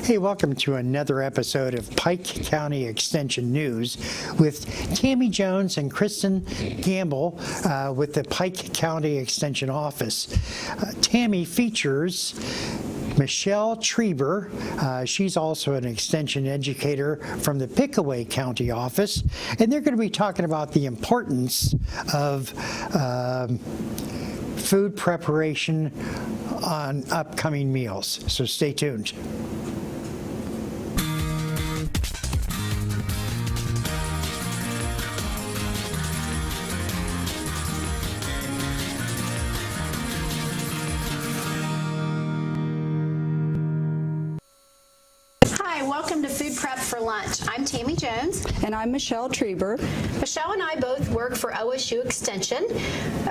Hey, welcome to another episode of Pike County Extension News with Tammy Jones and Kristen Gamble with the Pike County Extension Office. Tammy features Michelle Treber. She's also an extension educator from the PIKE County office, and they're going to be talking about the importance of food preparation on upcoming meals. So stay tuned. Welcome to Food Prep for Lunch. I'm Tammy Jones. And I'm Michelle Treber. Michelle and I both work for OSU Extension.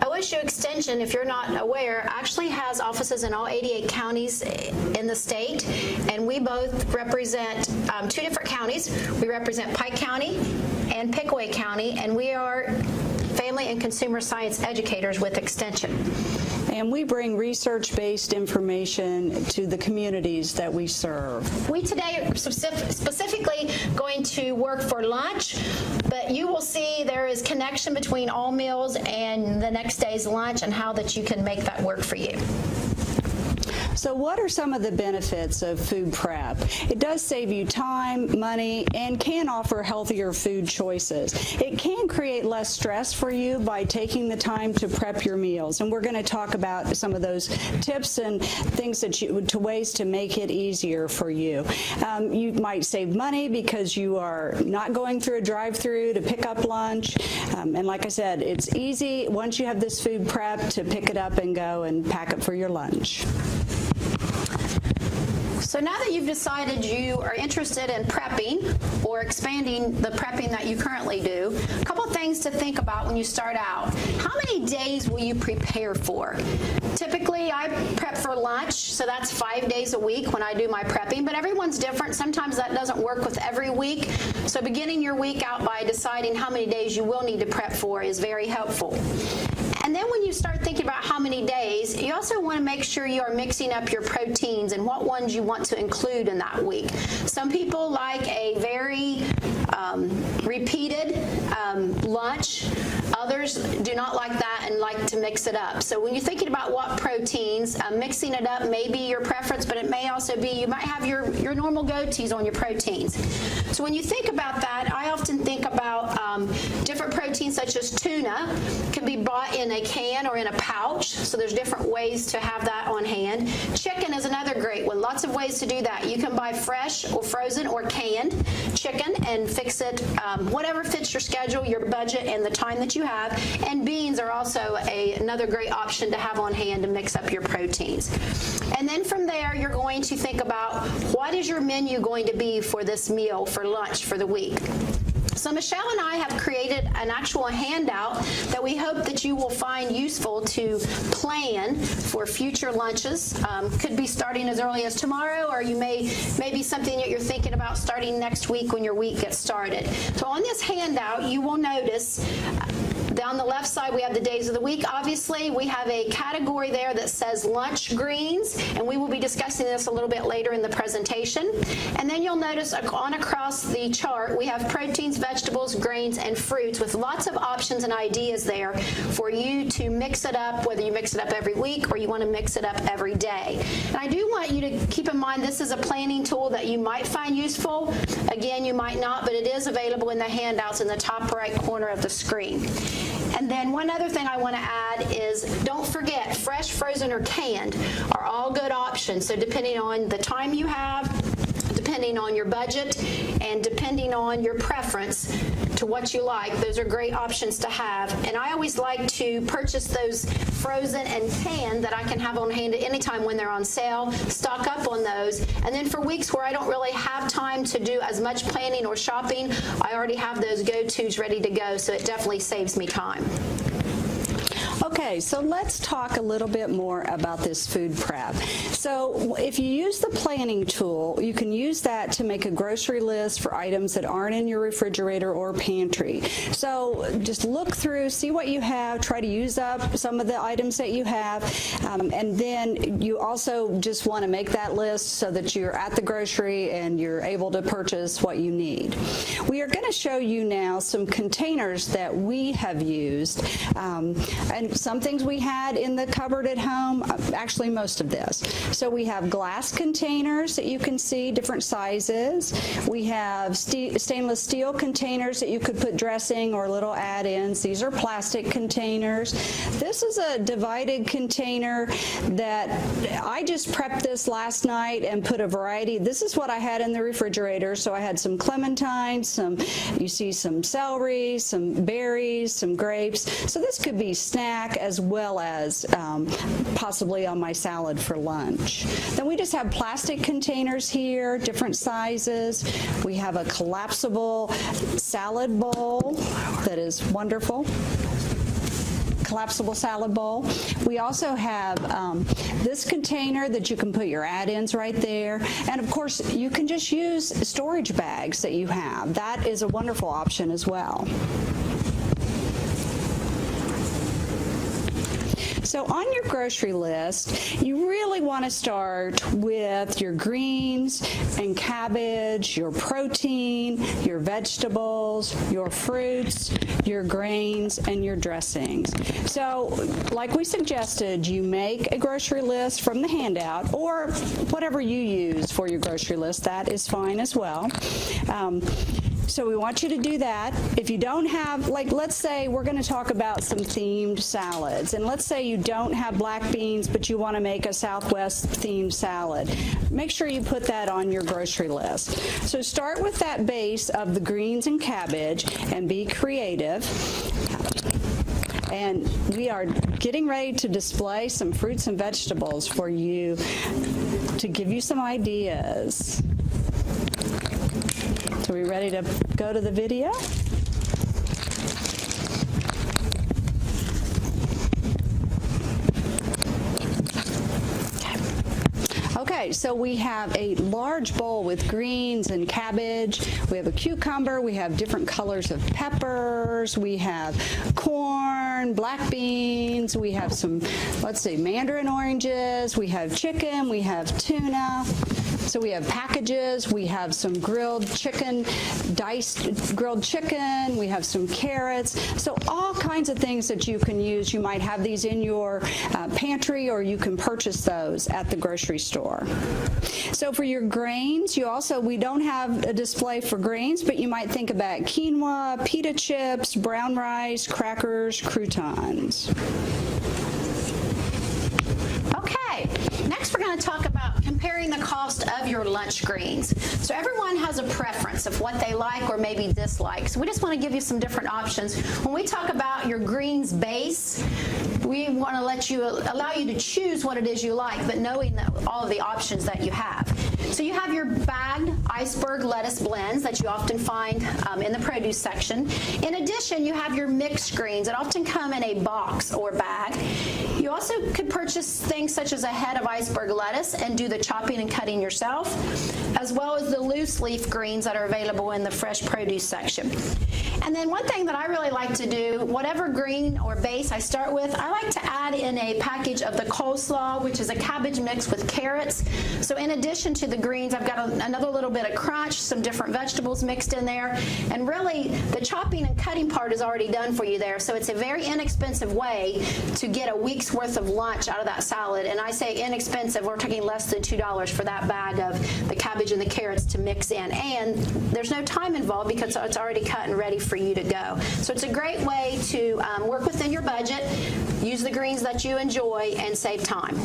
OSU Extension, if you're not aware, actually has offices in all 88 counties in the state, and we both represent two different counties. We represent Pike County and Piketon County, and we are family and consumer science educators with Extension. And we bring research-based information to the communities that we serve. We today are specifically going to work for lunch, but you will see there is connection between all meals and the next day's lunch and how that you can make that work for you. So what are some of the benefits of food prep? It does save you time, money, and can offer healthier food choices. It can create less stress for you by taking the time to prep your meals. And we're going to talk about some of those tips and things that ways to make it easier for you. You might save money because you are not going through a drive-through to pick up lunch. And like I said, it's easy once you have this food prep to pick it up and go and pack it for your lunch. So now that you've decided you are interested in prepping or expanding the prepping that you currently do, a couple of things to think about when you start out. How many days will you prepare for? Typically, I prep for lunch, so that's 5 days a week when I do my prepping, but everyone's different. Sometimes that doesn't work with every week. So beginning your week out by deciding how many days you will need to prep for is very helpful. And then when you start thinking about how many days, you also want to make sure you are mixing up your proteins and what ones you want to include in that week. Some people like a very repeated lunch. Others do not like that and like to mix it up. So when you're thinking about what proteins, mixing it up may be your preference, but it may also be you might have your normal go-tos on your proteins. So when you think about that, I often think about different proteins such as tuna can be bought in a can or in a pouch, so there's different ways to have that on hand. Chicken is another great one. Lots of ways to do that. You can buy fresh or frozen or canned chicken and fix it whatever fits your schedule, your budget, and the time that you have. And beans are also another great option to have on hand to mix up your proteins. And then from there, you're going to think about what is your menu going to be for this meal, for lunch, for the week. So Michelle and I have created an actual handout that we hope that you will find useful to plan for future lunches. Could be starting as early as tomorrow, or you maybe something that you're thinking about starting next week when your week gets started. So on this handout, you will notice down the left side, we have the days of the week. Obviously, we have a category there that says lunch greens, and we will be discussing this a little bit later in the presentation. And then you'll notice on across the chart, we have proteins, vegetables, grains, and fruits with lots of options and ideas there for you to mix it up, whether you mix it up every week or you want to mix it up every day. And I do want you to keep in mind this is a planning tool that you might find useful. Again, you might not, but it is available in the handouts in the top right corner of the screen. And then one other thing I want to add is don't forget fresh, frozen, or canned are all good options. So depending on the time you have, depending on your budget, and depending on your preference to what you like, those are great options to have. And I always like to purchase those frozen and canned that I can have on hand at any time when they're on sale, stock up on those. And then for weeks where I don't really have time to do as much planning or shopping, I already have those go-tos ready to go, so it definitely saves me time. Okay, so let's talk a little bit more about this food prep. So if you use the planning tool, you can use that to make a grocery list for items that aren't in your refrigerator or pantry. So just look through, see what you have, try to use up some of the items that you have, and then you also just want to make that list so that you're at the grocery and you're able to purchase what you need. We are going to show you now some containers that we have used, and some things we had in the cupboard at home, actually most of this. So we have glass containers that you can see, different sizes. We have stainless steel containers that you could put dressing or little add-ins. These are plastic containers. This is a divided container that I just prepped this last night and put a variety. This is what I had in the refrigerator. So I had some clementines, you see some celery, some berries, some grapes. So this could be snack as well as possibly on my salad for lunch. Then we just have plastic containers here, different sizes. We have a collapsible salad bowl that is wonderful. Collapsible salad bowl. We also have this container that you can put your add-ins right there. And of course, you can just use storage bags that you have. That is a wonderful option as well. So on your grocery list, you really want to start with your greens and cabbage, your protein, your vegetables, your fruits, your grains, and your dressings. So like we suggested, you make a grocery list from the handout or whatever you use for your grocery list. That is fine as well. So we want you to do that. If you don't have, like, let's say we're going to talk about some themed salads, and let's say you don't have black beans, but you want to make a Southwest themed salad. Make sure you put that on your grocery list. So start with that base of the greens and cabbage and be creative. And we are getting ready to display some fruits and vegetables for you to give you some ideas. So are we ready to go to the video? Okay, so we have a large bowl with greens and cabbage. We have a cucumber. We have different colors of peppers. We have corn, black beans. We have some, let's see, mandarin oranges. We have chicken. We have tuna. So we have packages. We have some grilled chicken, diced grilled chicken. We have some carrots. So all kinds of things that you can use. You might have these in your pantry, or you can purchase those at the grocery store. So for your grains, we don't have a display for grains, but you might think about quinoa, pita chips, brown rice, crackers, croutons. Okay, next we're going to talk about comparing the cost of your lunch greens. So everyone has a preference of what they like or maybe dislike. So we just want to give you some different options. When we talk about your greens base, we want to allow you to choose what it is you like, but knowing that all of the options that you have. So you have your bagged iceberg lettuce blends that you often find in the produce section. In addition, you have your mixed greens that often come in a box or bag. You also could purchase things such as a head of iceberg lettuce and do the chopping and cutting yourself, as well as the loose leaf greens that are available in the fresh produce section. And then one thing that I really like to do, whatever green or base I start with, I like to add in a package of the coleslaw, which is a cabbage mix with carrots. So in addition to the greens, I've got another little bit of crunch, some different vegetables mixed in there, and really the chopping and cutting part is already done for you there. So it's a very inexpensive way to get a week's worth of lunch out of that salad. And I say inexpensive, we're talking less than $2 for that bag of the cabbage and the carrots to mix in. And there's no time involved because it's already cut and ready for you to go. So it's a great way to work within your budget, use the greens that you enjoy, and save time.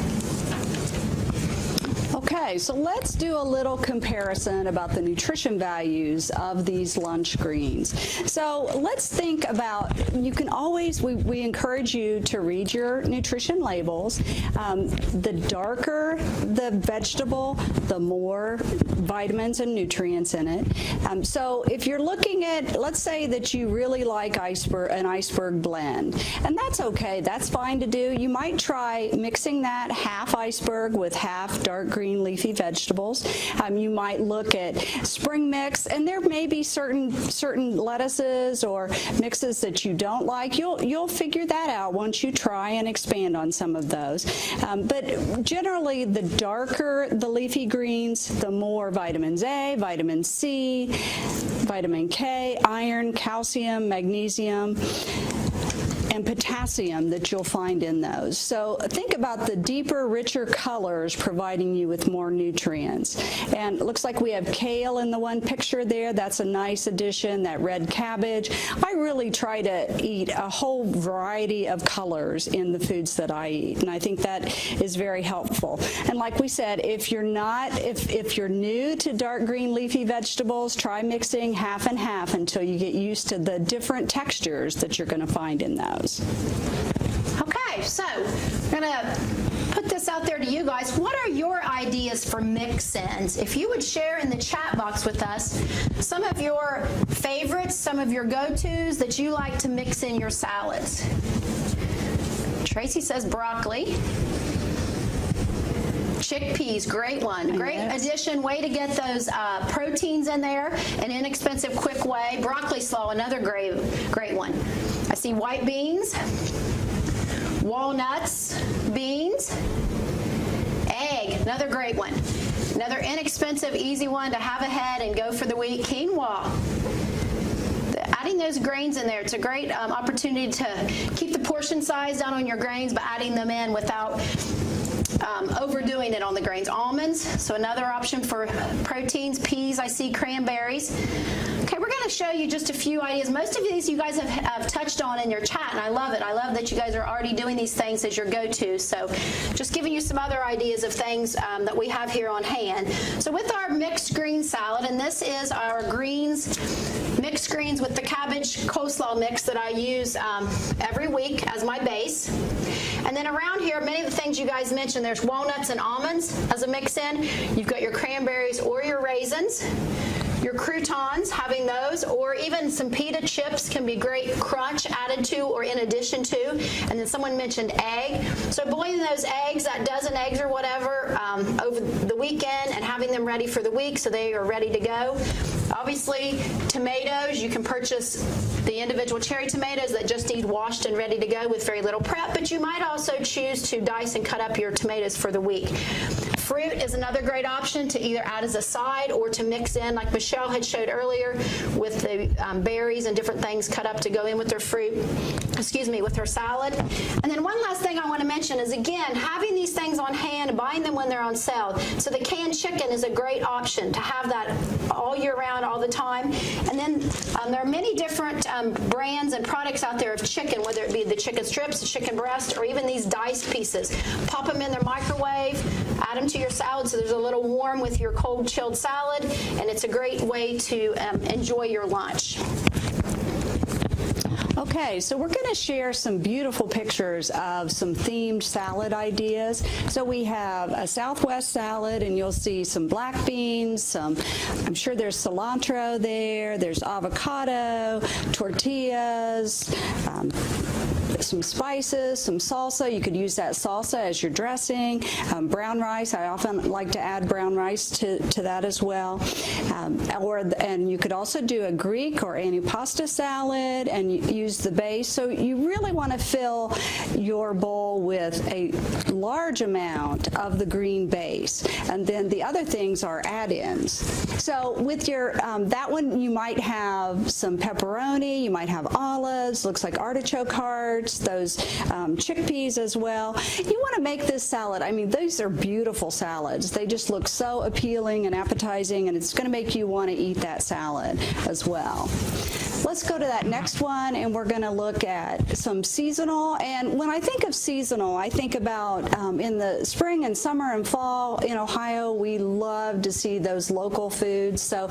Okay, Okay, so let's do a little comparison about the nutrition values of these lunch greens. So let's think about, you can always, we encourage you to read your nutrition labels. The darker the vegetable, the more vitamins and nutrients in it. So if you're looking at, let's say that you really like an iceberg blend, and that's okay, that's fine to do. You might try mixing that half iceberg with half dark green leafy vegetables. You might look at spring mix, and there may be certain lettuces or mixes that you don't like. You'll figure that out once you try and expand on some of those. But generally, the darker the leafy greens, the more vitamins A, vitamin C, vitamin K, iron, calcium, magnesium, and potassium that you'll find in those. So think about the deeper, richer colors providing you with more nutrients. And it looks like we have kale in the one picture there. That's a nice addition, that red cabbage. I really try to eat a whole variety of colors in the foods that I eat, and I think that is very helpful. And like we said, if you're new to dark green leafy vegetables, try mixing half and half until you get used to the different textures that you're going to find in those. Okay, so I'm gonna put this out there to you guys. What are your ideas for mix-ins? If you would share in the chat box with us some of your favorites, some of your go-tos that you like to mix in your salads. Tracy says broccoli. Chickpeas, great one. Great addition. Way to get those proteins in there. An inexpensive, quick way. Broccoli slaw, another great one. I see white beans, walnuts, beans, egg, another great one. Another inexpensive, easy one to have ahead and go for the week. Quinoa. Adding those grains in there, it's a great opportunity to keep the portion size down on your grains, but adding them in without overdoing it on the grains. Almonds, so another option for proteins. Peas, I see cranberries. Okay, we're going to show you just a few ideas. Most of these you guys have touched on in your chat, and I love it. I love that you guys are already doing these things as your go-to. So just giving you some other ideas of things that we have here on hand. So with our mixed green salad, and this is our mixed greens with the cabbage coleslaw mix that I use every week as my base. And then around here, many of the things you guys mentioned, there's walnuts and almonds as a mix-in. You've got your cranberries or your raisins. Your croutons, having those, or even some pita chips can be great crunch added to or in addition to. And then someone mentioned egg. So boiling those eggs, that dozen eggs or whatever, over the weekend and having them ready for the week so they are ready to go. Obviously, tomatoes, you can purchase the individual cherry tomatoes that just need washed and ready to go with very little prep, but you might also choose to dice and cut up your tomatoes for the week. Fruit is another great option to either add as a side or to mix in, like Michelle had showed earlier, with the berries and different things cut up to go in with their fruit, with her salad. And then one last thing I want to mention is, again, having these things on hand, buying them when they're on sale. So the canned chicken is a great option to have that all year round, all the time. And then there are many different brands and products out there of chicken, whether it be the chicken strips, the chicken breast, or even these diced pieces. Pop them in their microwave, add them to your salad so there's a little warm with your cold chilled salad, and it's a great way to enjoy your lunch. Okay, so we're going to share some beautiful pictures of some themed salad ideas. So we have a Southwest salad, and you'll see some black beans, I'm sure there's cilantro there, there's avocado, tortillas, some spices, some salsa. You could use that salsa as your dressing. Brown rice, I often like to add brown rice to that as well. And you could also do a Greek or antipasta salad and use the base. So you really want to fill your bowl with a large amount of the green base. And then the other things are add-ins. So with your, that one you might have some pepperoni, you might have olives, looks like artichoke hearts, those chickpeas as well. You want to make this salad, I mean, these are beautiful salads. They just look so appealing and appetizing, and it's going to make you want to eat that salad as well. Let's go to that next one, and we're going to look at some seasonal. And when I think of seasonal, I think about in the spring and summer and fall in Ohio, we love to see those local foods. So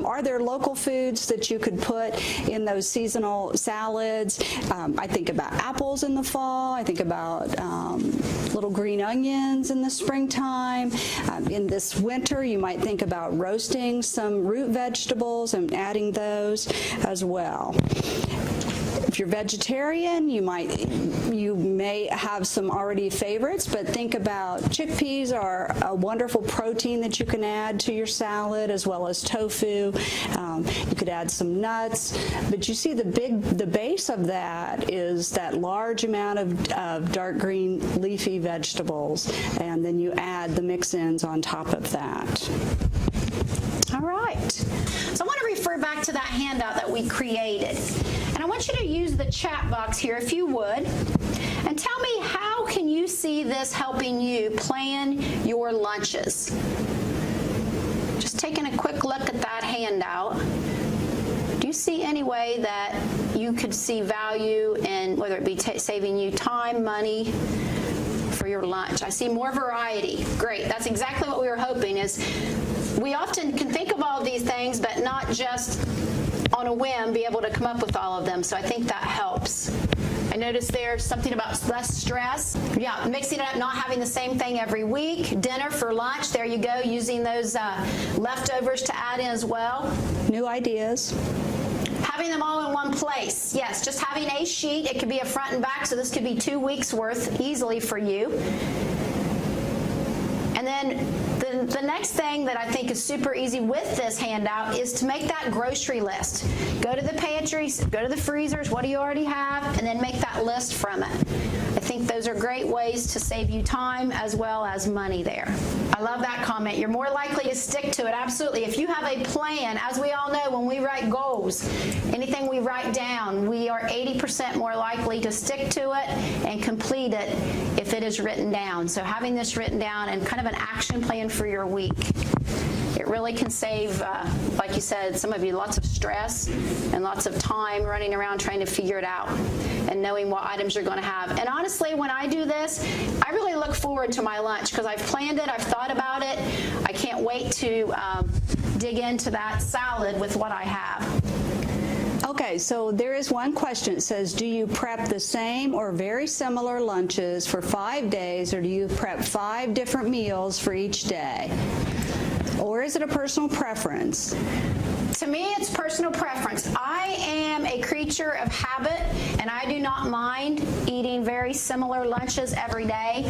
are there local foods that you could put in those seasonal salads? I think about apples in the fall. I think about little green onions in the springtime. In this winter, you might think about roasting some root vegetables and adding those as well. If you're vegetarian, you may have some already favorites, but think about chickpeas are a wonderful protein that you can add to your salad, as well as tofu. You could add some nuts, but you see the base of that is that large amount of dark green leafy vegetables, and then you add the mix-ins on top of that. All right. So I want to refer back to that handout that we created. And I want you to use the chat box here, if you would, and tell me, how can you see this helping you plan your lunches? Just taking a quick look at that handout. Do you see any way that you could see value in, whether it be saving you time, money, for your lunch? I see more variety. Great. That's exactly what we were hoping. Is we often can think of all of these things, but not just on a whim be able to come up with all of them. So I think that helps. I noticed there's something about less stress. Yeah, mixing it up, not having the same thing every week. Dinner for lunch, there you go, using those leftovers to add in as well. New ideas. Having them all in one place. Yes, just having a sheet. It could be a front and back, so this could be 2 weeks worth easily for you. And then the next thing that I think is super easy with this handout is to make that grocery list. Go to the pantries, go to the freezers, what do you already have, and then make that list from it. I think those are great ways to save you time as well as money there. I love that comment. You're more likely to stick to it. Absolutely. If you have a plan, as we all know, when we write goals, anything we write down, we are 80% more likely to stick to it and complete it if it is written down. So having this written down and kind of an action plan for your week, it really can save, like you said, some of you lots of stress and lots of time running around trying to figure it out and knowing what items you're going to have. And honestly, when I do this, I really look forward to my lunch because I've planned it, I've thought about it. I can't wait to dig into that salad with what I have. Okay, so there is one question. It says, do you prep the same or very similar lunches for 5 days, or do you prep 5 different meals for each day? Or is it a personal preference? To me, it's personal preference. I am a creature of habit, and I do not mind eating very similar lunches every day.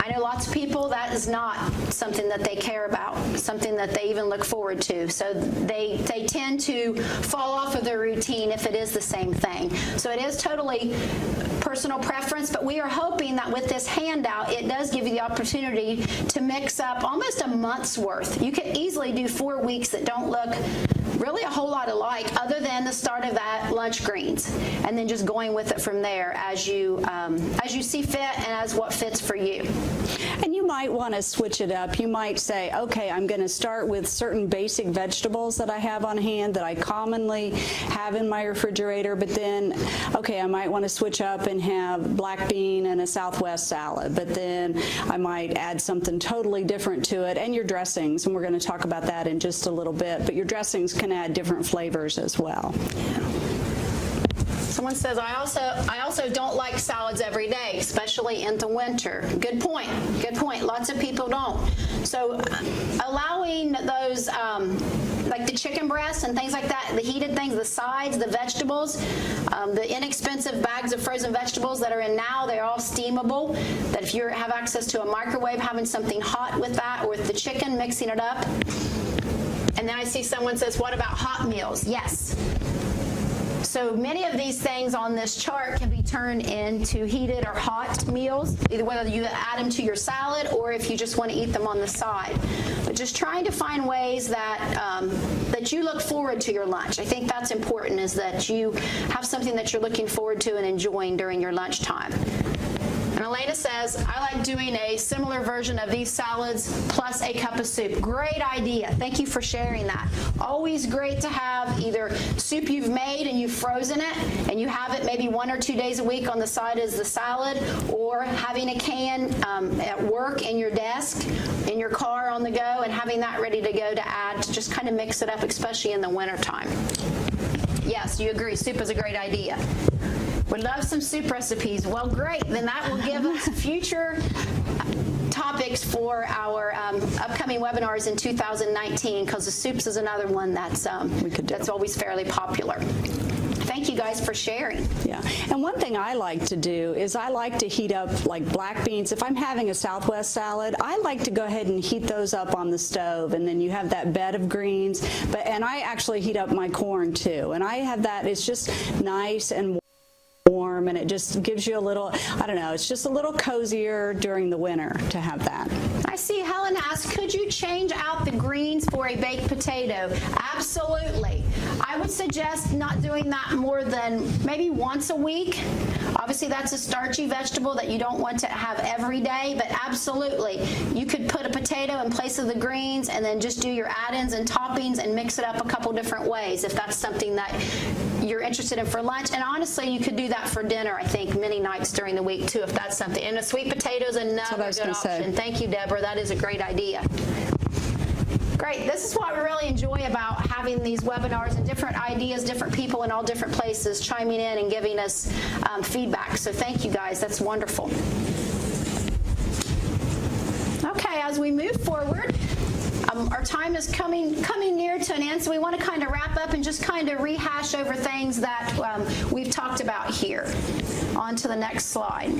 I know lots of people that is not something that they care about, something that they even look forward to. So they tend to fall off of their routine if it is the same thing. So it is totally personal preference, but we are hoping that with this handout, it does give you the opportunity to mix up almost a month's worth. You could easily do 4 weeks that don't look really a whole lot alike, other than the start of that lunch greens, and then just going with it from there as you see fit and as what fits for you. And you might want to switch it up. You might say, okay, I'm going to start with certain basic vegetables that I have on hand that I commonly have in my refrigerator, but then, okay, I might want to switch up and have black bean and a Southwest salad, but then I might add something totally different to it, and your dressings, and we're going to talk about that in just a little bit, but your dressings can add different flavors as well. Someone says, I also don't like salads every day, especially in the winter. Good point. Good point. Lots of people don't. So allowing those, like the chicken breasts and things like that, the heated things, the sides, the vegetables, the inexpensive bags of frozen vegetables that are in now, they're all steamable. That if you have access to a microwave, having something hot with that, or with the chicken, mixing it up. And then I see someone says, what about hot meals? Yes. So many of these things on this chart can be turned into heated or hot meals, either whether you add them to your salad or if you just want to eat them on the side. But just trying to find ways that that you look forward to your lunch. I think that's important, is that you have something that you're looking forward to and enjoying during your lunchtime. And And Elena says, I like doing a similar version of these salads plus a cup of soup. Great idea. Thank you for sharing that. Always great to have either soup you've made and you've frozen it and you have it maybe 1 or 2 days a week on the side as the salad, or having a can at work in your desk, in your car on the go, and having that ready to go to add to just kind of mix it up, especially in the wintertime. Yes, you agree. Soup is a great idea. Would love some soup recipes. Well, great. Then that will give us future topics for our upcoming webinars in 2019, because the soups is another one that's always fairly popular. Thank you guys for sharing. Yeah, and one thing I like to do is I like to heat up like black beans. If I'm having a Southwest salad, I like to go ahead and heat those up on the stove, and then you have that bed of greens. And I actually heat up my corn too, and I have that. It's just nice and warm, and it just gives you a little, I don't know, it's just a little cozier during the winter to have that. I see Helen asked, could you change out the greens for a baked potato? Absolutely. I would suggest not doing that more than maybe once a week. Obviously, that's a starchy vegetable that you don't want to have every day, but absolutely. You could put a potato in place of the greens and then just do your add-ins and toppings and mix it up a couple different ways if that's something that you're interested in for lunch. And honestly, you could do that for dinner, I think, many nights during the week too, if that's something. And a sweet potato is another good option. Thank you, Deborah. That is a great idea. Great. This is what we really enjoy about having these webinars, and different ideas, different people in all different places chiming in and giving us feedback. So thank you, guys. That's wonderful. Okay, as we move forward, our time is coming near to an end, so we want to kind of wrap up and just kind of rehash over things that we've talked about here. On to the next slide.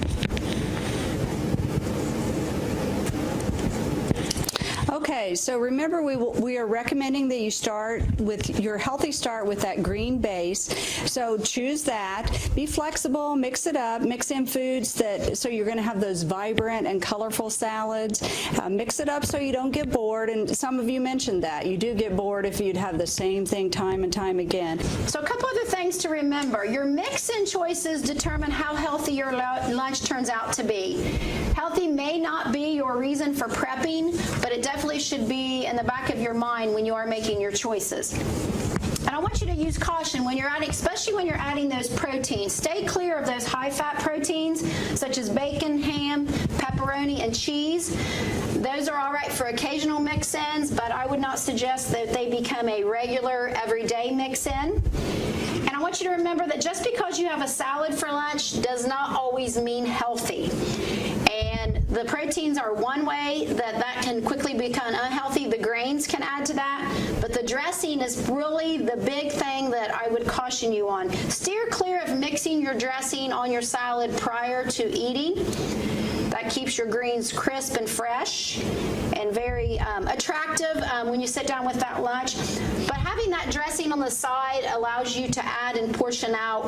Okay, so remember we are recommending that you start with your healthy start with that green base. So choose that. Be flexible, mix it up, mix in foods so you're going to have those vibrant and colorful salads. Mix it up so you don't get bored, and some of you mentioned that. You do get bored if you'd have the same thing time and time again. So a couple other things to remember. Your mix-in choices determine how healthy your lunch turns out to be. Healthy may not be your reason for prepping, but it definitely should be in the back of your mind when you are making your choices. And I want you to use caution when you're adding, especially when you're adding those proteins. Stay clear of those high-fat proteins, such as bacon, ham, pepperoni, and cheese. Those are all right for occasional mix-ins, but I would not suggest that they become a regular, everyday mix-in. And I want you to remember that just because you have a salad for lunch does not always mean healthy. And the proteins are one way that can quickly become unhealthy. The grains can add to that. But the dressing is really the big thing that I would caution you on. Steer clear of mixing your dressing on your salad prior to eating. That keeps your greens crisp and fresh and very attractive when you sit down with that lunch. But having that dressing on the side allows you to add and portion out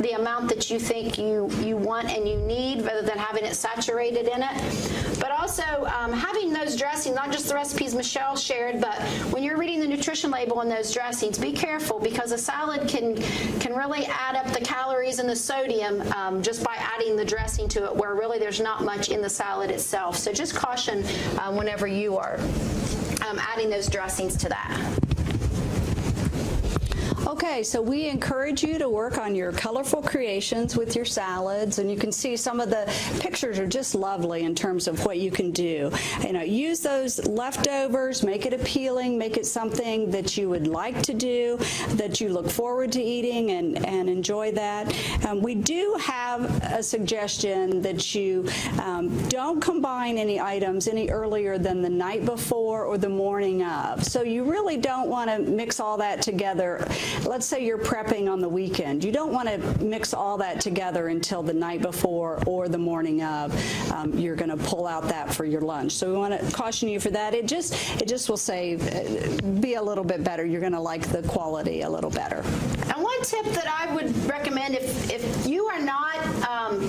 the amount that you think you want and you need, rather than having it saturated in it. But also having those dressings, not just the recipes Michelle shared, but when you're reading the nutrition label on those dressings, be careful, because a salad can really add up the calories and the sodium just by adding the dressing to it, where really there's not much in the salad itself. So just caution whenever you are adding those dressings to that. Okay, so we encourage you to work on your colorful creations with your salads, and you can see some of the pictures are just lovely in terms of what you can do. Use those leftovers, make it appealing, make it something that you would like to do, that you look forward to eating and enjoy that. We do have a suggestion that you don't combine any items any earlier than the night before or the morning of. So you really don't want to mix all that together. Let's say you're prepping on the weekend. You don't want to mix all that together until the night before or the morning of. You're going to pull out that for your lunch. So we want to caution you for that. It just will be a little bit better. You're going to like the quality a little better. And one tip that I would recommend, if you are not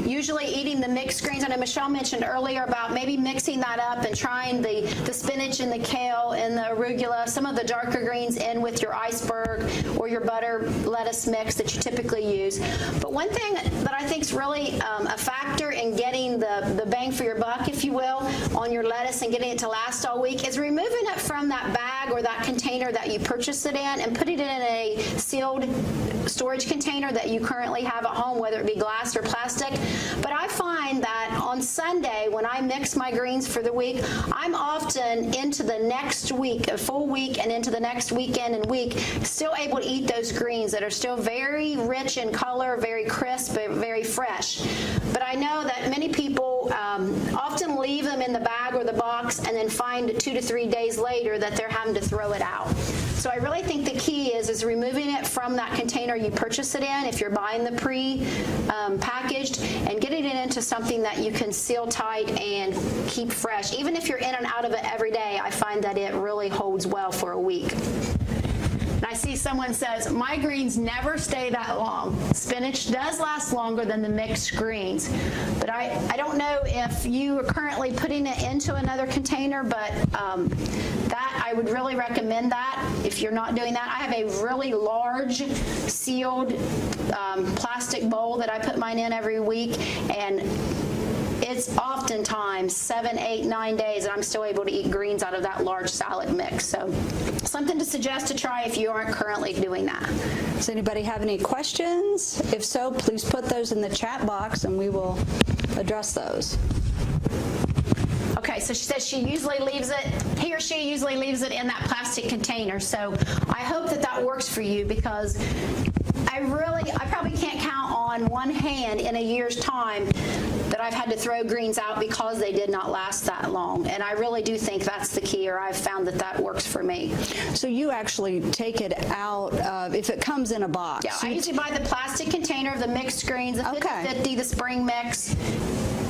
usually eating the mixed greens, I know Michelle mentioned earlier about maybe mixing that up and trying the spinach and the kale and the arugula, some of the darker greens in with your iceberg or or your butter lettuce mix that you typically use. But one thing that I think is really a factor in getting the bang for your buck, if you will, on your lettuce and getting it to last all week is removing it from that bag or that container that you purchased it in and putting it in a sealed storage container that you currently have at home, whether it be glass or plastic. But I find that on Sunday, when I mix my greens for the week, I'm often into the next week, a full week, and into the next weekend and week, still able to eat those greens that are still very rich in color, very crisp, very fresh. But I know that many people often leave them in the bag or the box and then find 2 to 3 days later that they're having to throw it out. So I really think the key is removing it from that container you purchase it in, if you're buying the pre-packaged, and getting it into something that you can seal tight and keep fresh. Even if you're in and out of it every day, I find that it really holds well for a week. And I see someone says, my greens never stay that long. Spinach does last longer than the mixed greens. But I don't know if you are currently putting it into another container, but that I would really recommend that if you're not doing that. I have a really large sealed plastic bowl that I put mine in every week, and it's oftentimes 7, 8, 9 days and I'm still able to eat greens out of that large salad mix. So something to suggest to try if you aren't currently doing that. Does anybody have any questions? If so, please put those in the chat box and we will address those. Okay, so she says he or she usually leaves it in that plastic container. So I hope that works for you, because I probably can't count on one hand in a year's time that I've had to throw greens out because they did not last that long. And I really do think that's the key, or I've found that works for me. So you actually take it out if it comes in a box? Yeah, I usually buy the plastic container of the mixed greens, the 50-50, the spring mix.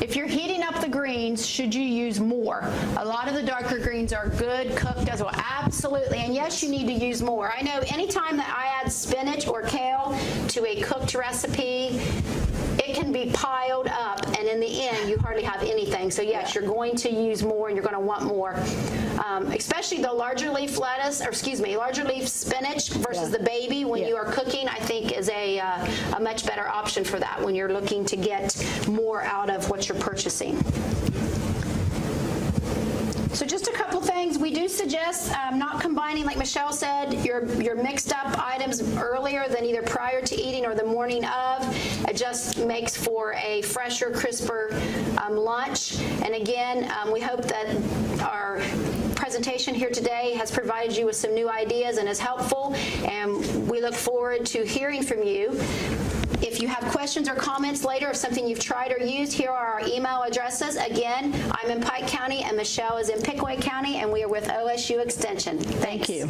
If you're heating up the greens, should you use more? A lot of the darker greens are good cooked as well. Absolutely. And yes, you need to use more. I know anytime that I add spinach or kale to a cooked recipe, it can be piled up, and in the end, you hardly have anything. So yes, you're going to use more, and you're going to want more. Especially the larger leaf larger leaf spinach versus the baby when you are cooking, I think is a much better option for that when you're looking to get more out of what you're purchasing. So just a couple things. We do suggest not combining, like Michelle said, your mixed up items earlier than either prior to eating or the morning of. It just makes for a fresher, crisper lunch. And again, we hope that our presentation here today has provided you with some new ideas and is helpful. And we look forward to hearing from you. If you have questions or comments later of something you've tried or used, here are our email addresses. Again, I'm in Pike County and Michelle is in Pickaway County, and we are with OSU Extension. Thanks. Thank you.